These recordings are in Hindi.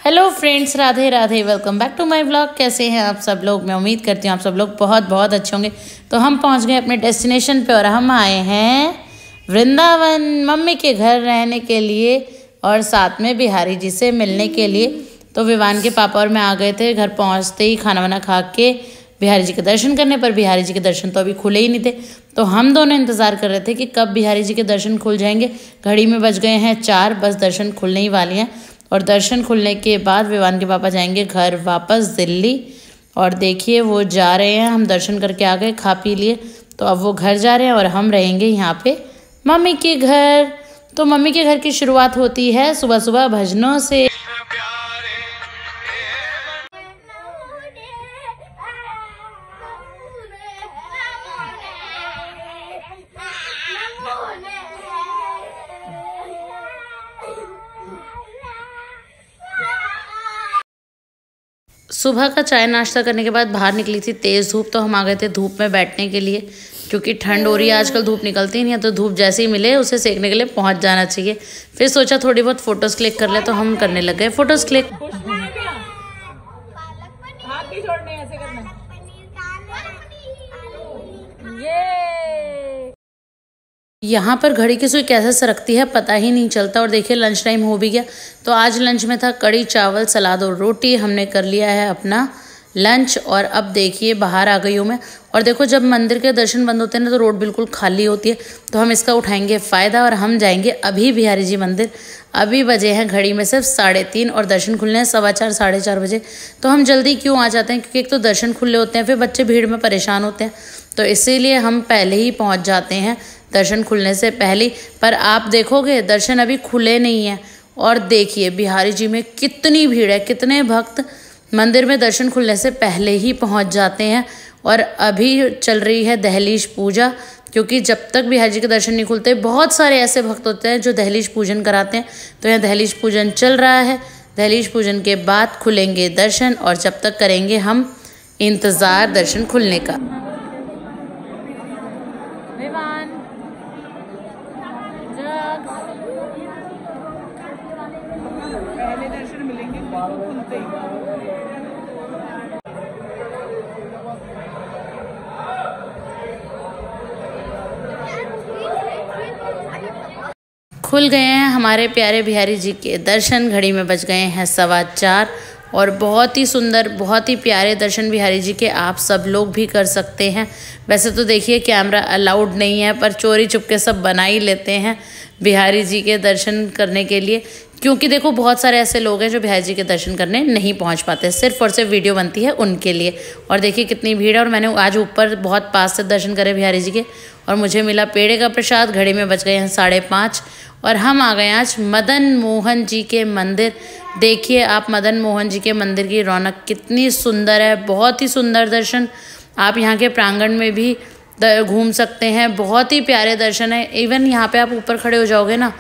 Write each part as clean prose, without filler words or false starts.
Hello friends, Radhe Radhe. Welcome back to my vlog. कैसे हैं आप सब लोग? मैं उम्मीद करती हूँ आप सब लोग बहुत बहुत अच्छे होंगे। तो हम पहुँच गए अपने डेस्टिनेशन पे और हम आए हैं वृंदावन मम्मी के घर रहने के लिए और साथ में बिहारी जी से मिलने के लिए। तो विवान के पापा और मैं आ गए थे। घर पहुँचते ही खाना वाना खा के बिहारी जी के दर्शन करने, पर बिहारी जी के दर्शन तो अभी खुले ही नहीं थे। तो हम दोनों इंतज़ार कर रहे थे कि कब बिहारी जी के दर्शन खुल जाएंगे। घड़ी में बज गए हैं 4, बस दर्शन खुलने ही वाली हैं। और दर्शन खुलने के बाद विवान के पापा जाएंगे घर वापस दिल्ली। और देखिए वो जा रहे हैं, हम दर्शन करके आ गए, खा पी लिए, तो अब वो घर जा रहे हैं और हम रहेंगे यहाँ पे मम्मी के घर। तो मम्मी के घर की शुरुआत होती है सुबह सुबह भजनों से। सुबह का चाय नाश्ता करने के बाद बाहर निकली थी तेज़ धूप, तो हम आ गए थे धूप में बैठने के लिए, क्योंकि ठंड हो रही है आजकल, धूप निकलती नहीं है, तो धूप जैसे ही मिले उसे सेकने के लिए पहुंच जाना चाहिए। फिर सोचा थोड़ी बहुत फ़ोटोज़ क्लिक कर ले, तो हम करने लग गए फ़ोटोज़ क्लिक। यहाँ पर घड़ी की सुई कैसे सरकती है पता ही नहीं चलता। और देखिए लंच टाइम हो भी गया। तो आज लंच में था कड़ी चावल सलाद और रोटी। हमने कर लिया है अपना लंच और अब देखिए बाहर आ गई हूँ मैं। और देखो जब मंदिर के दर्शन बंद होते हैं ना तो रोड बिल्कुल खाली होती है, तो हम इसका उठाएंगे फ़ायदा और हम जाएंगे अभी बिहारी जी मंदिर। अभी बजे हैं घड़ी में सिर्फ 3:30 और दर्शन खुलने हैं 4:15 4:30 बजे। तो हम जल्दी क्यों आ जाते हैं, क्योंकि एक तो दर्शन खुले होते हैं, फिर बच्चे भीड़ में परेशान होते हैं, तो इसीलिए हम पहले ही पहुँच जाते हैं दर्शन खुलने से पहले। पर आप देखोगे दर्शन अभी खुले नहीं हैं। और देखिए बिहारी जी में कितनी भीड़ है, कितने भक्त मंदिर में दर्शन खुलने से पहले ही पहुंच जाते हैं। और अभी चल रही है दहलीज पूजा, क्योंकि जब तक बिहारी जी के दर्शन नहीं खुलते बहुत सारे ऐसे भक्त होते हैं जो दहलीज पूजन कराते हैं। तो यहाँ दहलीज पूजन चल रहा है। दहलीज पूजन के बाद खुलेंगे दर्शन और जब तक करेंगे हम इंतज़ार दर्शन खुलने का। पहले दर्शन मिलेंगे खुलते ही। खुल गए हैं हमारे प्यारे बिहारी जी के दर्शन। घड़ी में बज गए हैं 4:15 और बहुत ही सुंदर, बहुत ही प्यारे दर्शन बिहारी जी के आप सब लोग भी कर सकते हैं। वैसे तो देखिए कैमरा अलाउड नहीं है, पर चोरी चुपके सब बना ही लेते हैं बिहारी जी के दर्शन करने के लिए, क्योंकि देखो बहुत सारे ऐसे लोग हैं जो बिहारी जी के दर्शन करने नहीं पहुंच पाते, सिर्फ और सिर्फ वीडियो बनती है उनके लिए। और देखिए कितनी भीड़ है। और मैंने आज ऊपर बहुत पास से दर्शन करे बिहारी जी के और मुझे मिला पेड़े का प्रसाद। घड़ी में बज गए हैं 5:30 और हम आ गए आज मदन मोहन जी के मंदिर। देखिए आप मदन मोहन जी के मंदिर की रौनक कितनी सुंदर है, बहुत ही सुंदर दर्शन। आप यहाँ के प्रांगण में भी घूम सकते हैं, बहुत ही प्यारे दर्शन है। इवन यहाँ पे आप ऊपर खड़े हो जाओगे ना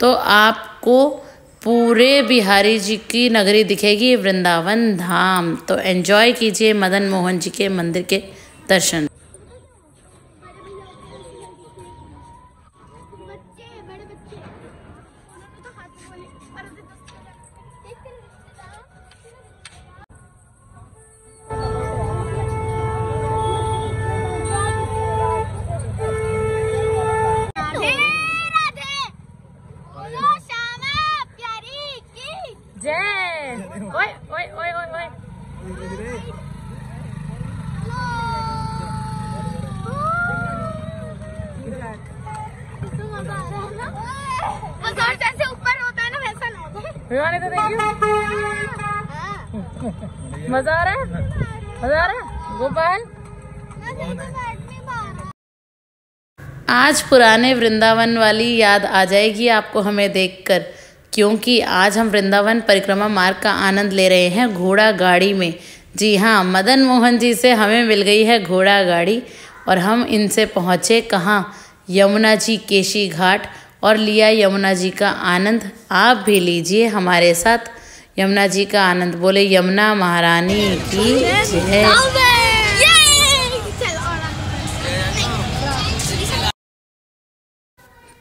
तो आपको पूरे बिहारी जी की नगरी दिखेगी, वृंदावन धाम। तो एंजॉय कीजिए मदन मोहन जी के मंदिर के दर्शन। मजा आ रहा है, मजा आ रहा है गोपाल। आज पुराने वृंदावन वाली याद आ जाएगी आपको हमें देखकर, क्योंकि आज हम वृंदावन परिक्रमा मार्ग का आनंद ले रहे हैं घोड़ा गाड़ी में। जी हाँ, मदन मोहन जी से हमें मिल गई है घोड़ा गाड़ी और हम इनसे पहुँचे कहाँ, यमुना जी केशी घाट, और लिया यमुना जी का आनंद। आप भी लीजिए हमारे साथ यमुना जी का आनंद। बोले यमुना महारानी की जय।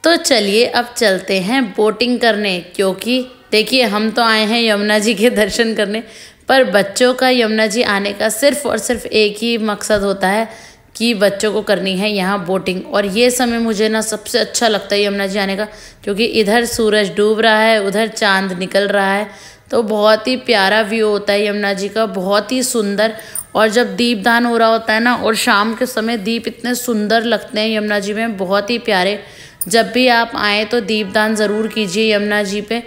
तो चलिए अब चलते हैं बोटिंग करने, क्योंकि देखिए हम तो आए हैं यमुना जी के दर्शन करने, पर बच्चों का यमुना जी आने का सिर्फ और सिर्फ एक ही मकसद होता है कि बच्चों को करनी है यहाँ बोटिंग। और ये समय मुझे ना सबसे अच्छा लगता है यमुना जी आने का, क्योंकि इधर सूरज डूब रहा है, उधर चांद निकल रहा है, तो बहुत ही प्यारा व्यू होता है यमुना जी का, बहुत ही सुंदर। और जब दीपदान हो रहा होता है ना, और शाम के समय दीप इतने सुंदर लगते हैं यमुना जी में, बहुत ही प्यारे। जब भी आप आएँ तो दीपदान ज़रूर कीजिए यमुना जी पे।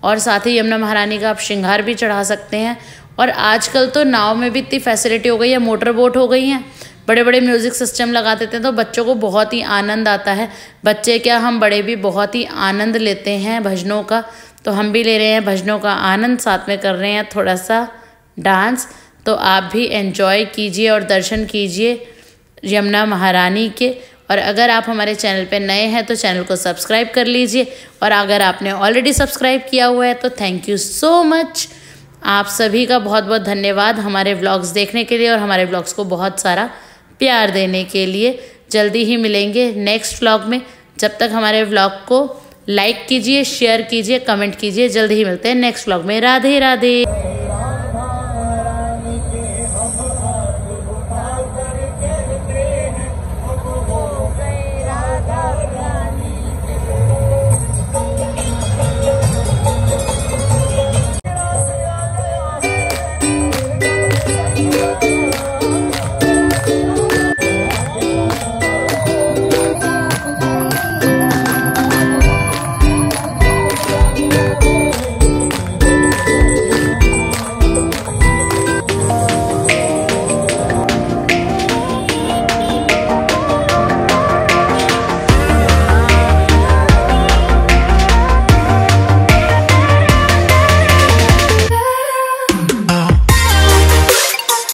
और साथ ही यमुना महारानी का आप श्रृंगार भी चढ़ा सकते हैं। और आजकल तो नाव में भी इतनी फैसिलिटी हो गई है, मोटर बोट हो गई हैं, बड़े बड़े म्यूज़िक सिस्टम लगा देते हैं, तो बच्चों को बहुत ही आनंद आता है। बच्चे क्या, हम बड़े भी बहुत ही आनंद लेते हैं भजनों का। तो हम भी ले रहे हैं भजनों का आनंद, साथ में कर रहे हैं थोड़ा सा डांस। तो आप भी एंजॉय कीजिए और दर्शन कीजिए यमुना महारानी के। और अगर आप हमारे चैनल पे नए हैं तो चैनल को सब्सक्राइब कर लीजिए, और अगर आपने ऑलरेडी सब्सक्राइब किया हुआ है तो थैंक यू सो मच। आप सभी का बहुत बहुत धन्यवाद हमारे व्लॉग्स देखने के लिए और हमारे व्लॉग्स को बहुत सारा प्यार देने के लिए। जल्दी ही मिलेंगे नेक्स्ट व्लॉग में। जब तक हमारे व्लॉग को लाइक कीजिए, शेयर कीजिए, कमेंट कीजिए। जल्दी ही मिलते हैं नेक्स्ट व्लॉग में। राधे राधे।